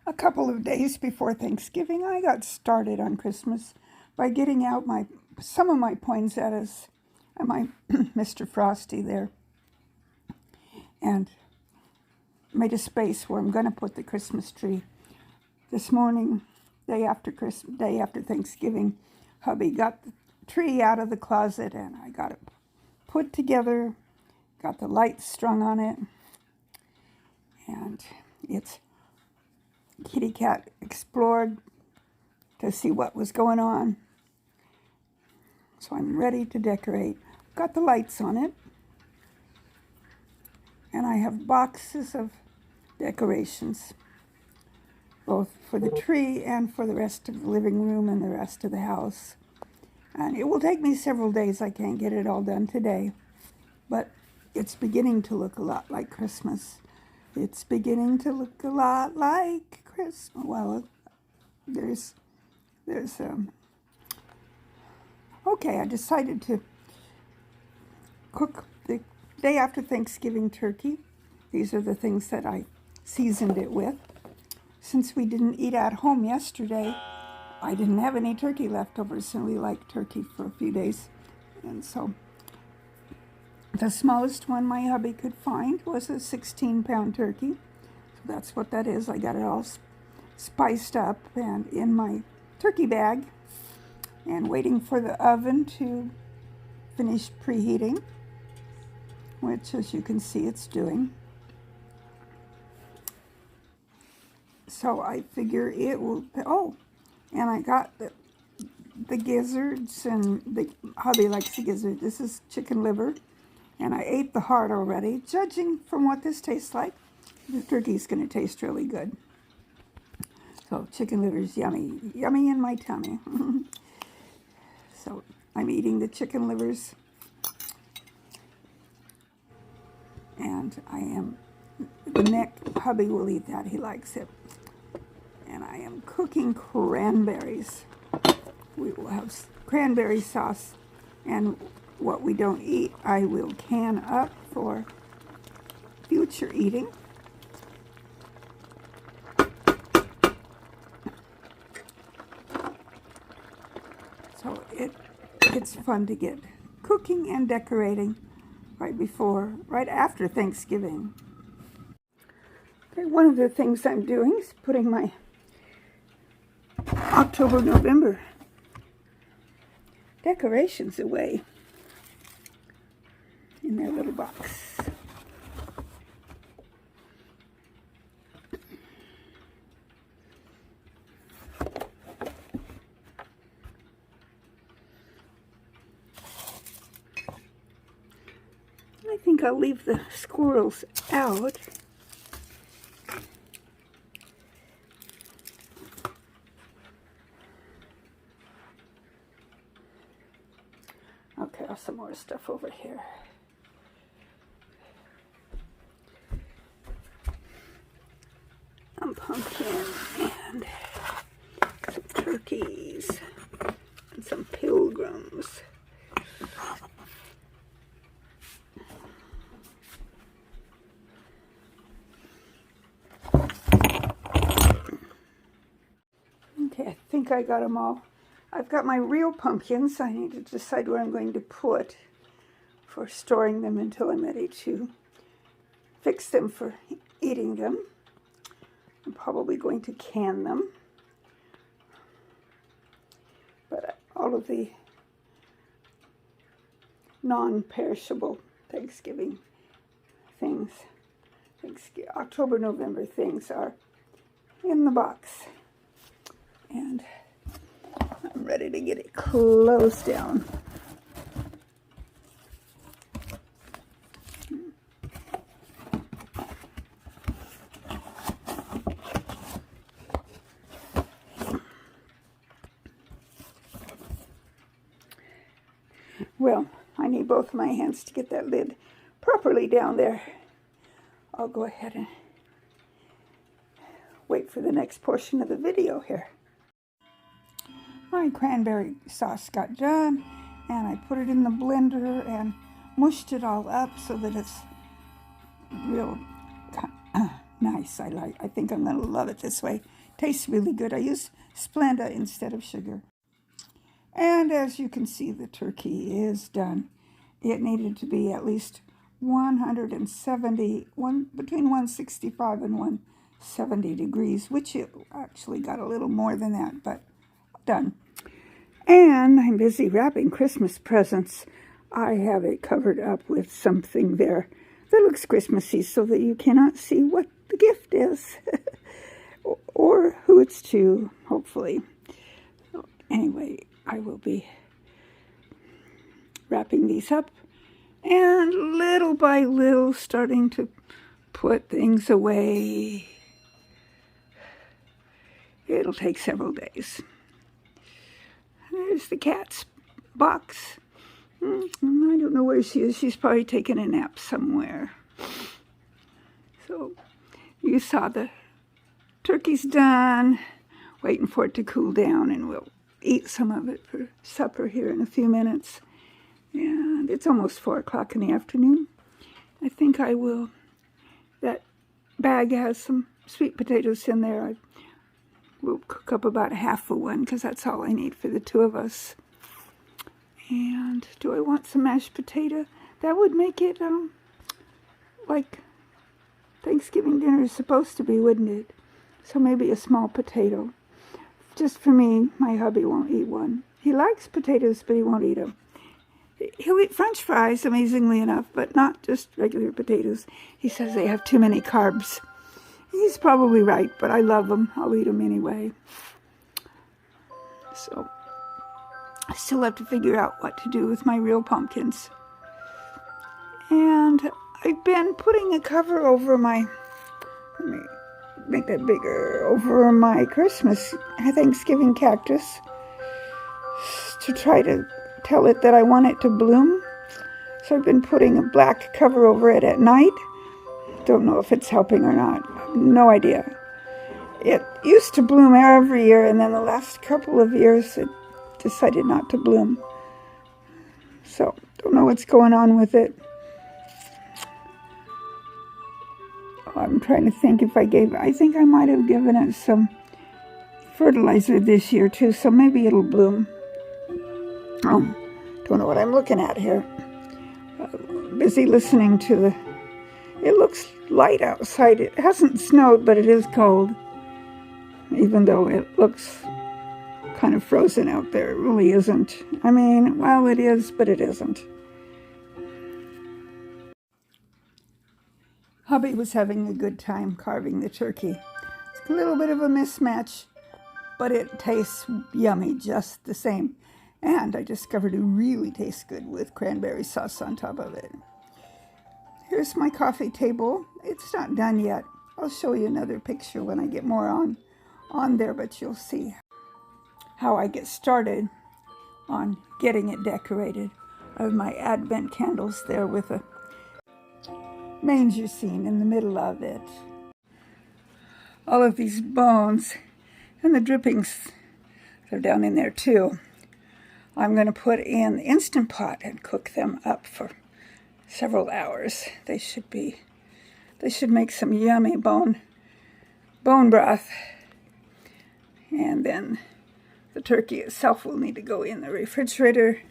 A couple of days before Thanksgiving, I got started on Christmas by getting out some of my poinsettias and my Mr. Frosty there, and made a space where I'm going to put the Christmas tree. This morning, day after Thanksgiving, hubby got the tree out of the closet and I got it put together, got the lights strung on it, and it's Kitty Cat explored to see what was going on. So I'm ready to decorate. Got the lights on it, and I have boxes of decorations, both for the tree and for the rest of the living room and the rest of the house. And it will take me several days. I can't get it all done today, but it's beginning to look a lot like Christmas. It's beginning to look a lot like Christmas. Well, okay, I decided to cook the day after Thanksgiving turkey. These are the things that I seasoned it with. Since we didn't eat at home yesterday, I didn't have any turkey left over, so we liked turkey for a few days. And so the smallest one my hubby could find was a 16-pound turkey. So that's what that is. I got it all spiced up and in my turkey bag and waiting for the oven to finish preheating, which, as you can see, it's doing. So I figure it will, and I got the gizzards, and the hubby likes the gizzard. This is chicken liver, and I ate the heart already. Judging from what this tastes like, the turkey's going to taste really good. So chicken liver's yummy, yummy in my tummy. So I'm eating the chicken livers, and the neck, hubby will eat that, he likes it. And I am cooking cranberries. We will have cranberry sauce, and what we don't eat, I will can up for future eating. So it's fun to get cooking and decorating right after Thanksgiving. Okay, one of the things I'm doing is putting my October, November decorations away in their little box. I think I'll leave the squirrels out. Okay, some more stuff over here. Some pumpkin and some turkeys and some pilgrims. Okay, I think I got them all. I've got my real pumpkins. I need to decide where I'm going to put for storing them until I'm ready to fix them for eating them. I'm probably going to can them. But all of the non-perishable Thanksgiving things, October, November things are in the box. And I'm ready to get it closed down. Well, I need both my hands to get that lid properly down there. I'll go ahead and wait for the next portion of the video here. My cranberry sauce got done, and I put it in the blender and mushed it all up so that it's real nice. I think I'm going to love it this way. Tastes really good. I use Splenda instead of sugar. And as you can see, the turkey is done. It needed to be at least 170, between 165 and 170 degrees, which it actually got a little more than that, but done. And I'm busy wrapping Christmas presents. I have it covered up with something there that looks Christmassy so that you cannot see what the gift is or who it's to, hopefully. Anyway, I will be wrapping these up and little by little starting to put things away. It'll take several days. There's the cat's box. I don't know where she is. She's probably taking a nap somewhere. So you saw the turkey's done, waiting for it to cool down, and we'll eat some of it for supper here in a few minutes. And it's almost 4 o'clock in the afternoon. I think I will. That bag has some sweet potatoes in there. I will cook up about half of one because that's all I need for the two of us. And do I want some mashed potato? That would make it like Thanksgiving dinner is supposed to be, wouldn't it? So maybe a small potato. Just for me. My hubby won't eat one. He likes potatoes, but he won't eat them. He'll eat French fries, amazingly enough, but not just regular potatoes. He says they have too many carbs. He's probably right, but I love them. I'll eat them anyway. So I still have to figure out what to do with my real pumpkins. And I've been putting a cover over my, let me make that bigger, over my Thanksgiving cactus to try to tell it that I want it to bloom. So I've been putting a black cover over it at night. Don't know if it's helping or not. No idea. It used to bloom every year, and then the last couple of years it decided not to bloom. So don't know what's going on with it. I'm trying to think if I think I might have given it some fertilizer this year too, so maybe it'll bloom. Don't know what I'm looking at here. Busy listening to it looks light outside. It hasn't snowed, but it is cold. Even though it looks kind of frozen out there, it really isn't. I mean, well, it is, but it isn't. Hubby was having a good time carving the turkey. It's a little bit of a mismatch, but it tastes yummy just the same. And I discovered it really tastes good with cranberry sauce on top of it. Here's my coffee table. It's not done yet. I'll show you another picture when I get more on there, but you'll see how I get started on getting it decorated. I have my Advent candles there with a manger scene in the middle of it. All of these bones and the drippings are down in there too. I'm going to put in the Instant Pot and cook them up for several hours. They should make some yummy bone broth. And then the turkey itself will need to go in the refrigerator.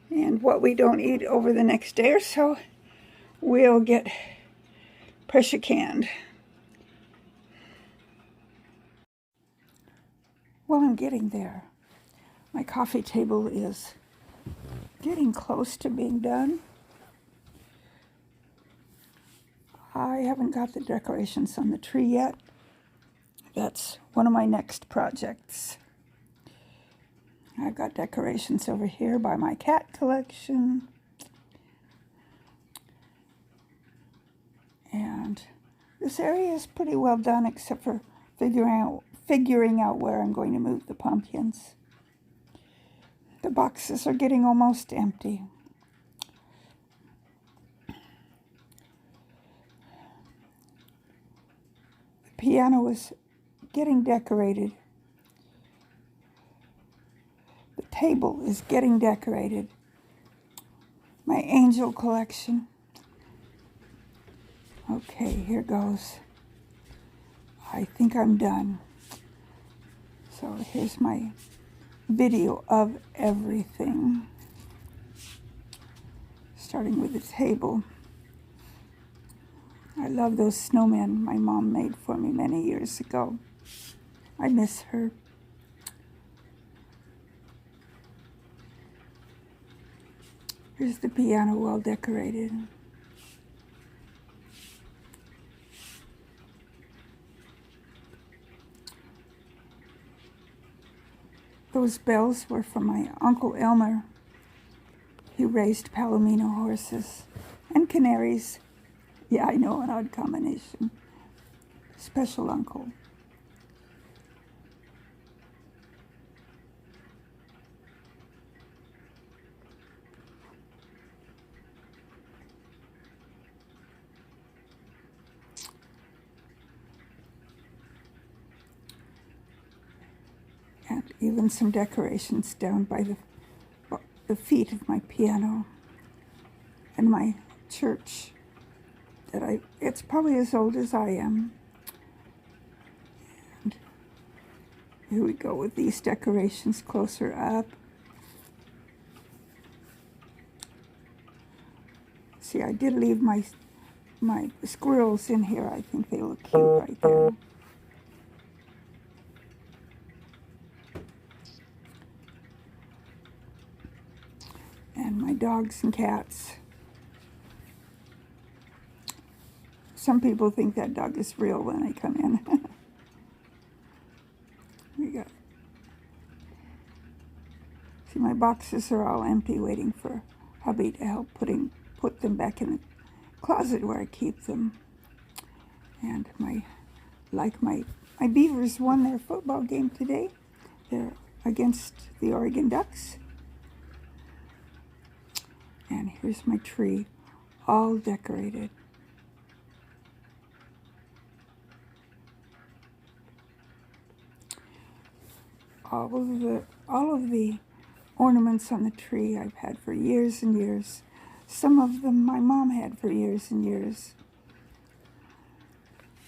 And what we don't eat over the next day or so, we'll get pressure canned. Well, I'm getting there. My coffee table is getting close to being done. I haven't got the decorations on the tree yet. That's one of my next projects. I've got decorations over here by my cat collection. And this area is pretty well done except for figuring out where I'm going to move the pumpkins. The boxes are getting almost empty. The piano is getting decorated. The table is getting decorated. My angel collection. Okay, here goes. I think I'm done. So here's my video of everything, starting with the table. I love those snowmen my mom made for me many years ago. I miss her. Here's the piano, well decorated. Those bells were from my Uncle Elmer. He raised Palomino horses and canaries. Yeah, I know, an odd combination. Special uncle. And even some decorations down by the feet of my piano and my church that it's probably as old as I am. And here we go with these decorations closer up. See, I did leave my squirrels in here. I think they look cute right there. And my dogs and cats. Some people think that dog is real when they come in. We got. See, my boxes are all empty, waiting for hubby to help put them back in the closet where I keep them. And my Beavers won their football game today. They're against the Oregon Ducks. And here's my tree, all decorated. All of the ornaments on the tree I've had for years and years. Some of them my mom had for years and years.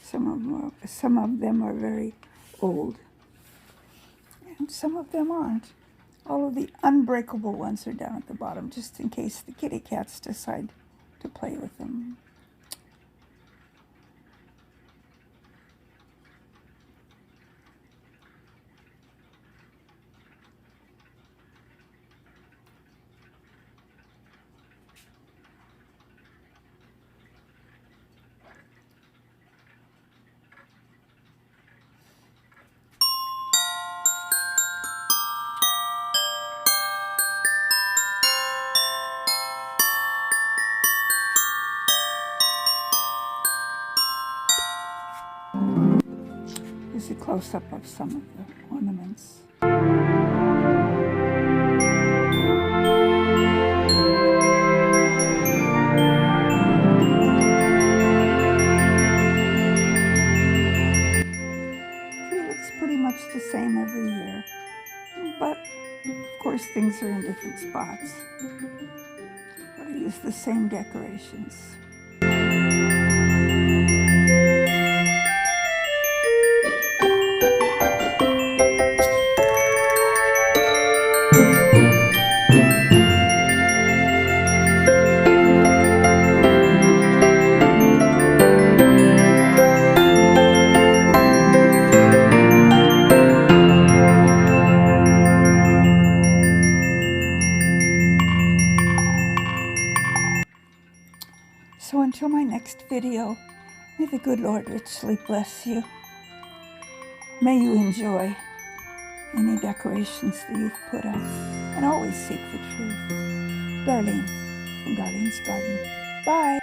Some of them are very old, and some of them aren't. All of the unbreakable ones are down at the bottom, just in case the kitty cats decide to play with them. Here's a close-up of some of the ornaments. Tree looks pretty much the same every year, but of course things are in different spots. But I use the same decorations. So until my next video, may the good Lord richly bless you. May you enjoy any decorations that you've put up, and always seek the truth. Darlene from Darlene's Garden. Bye.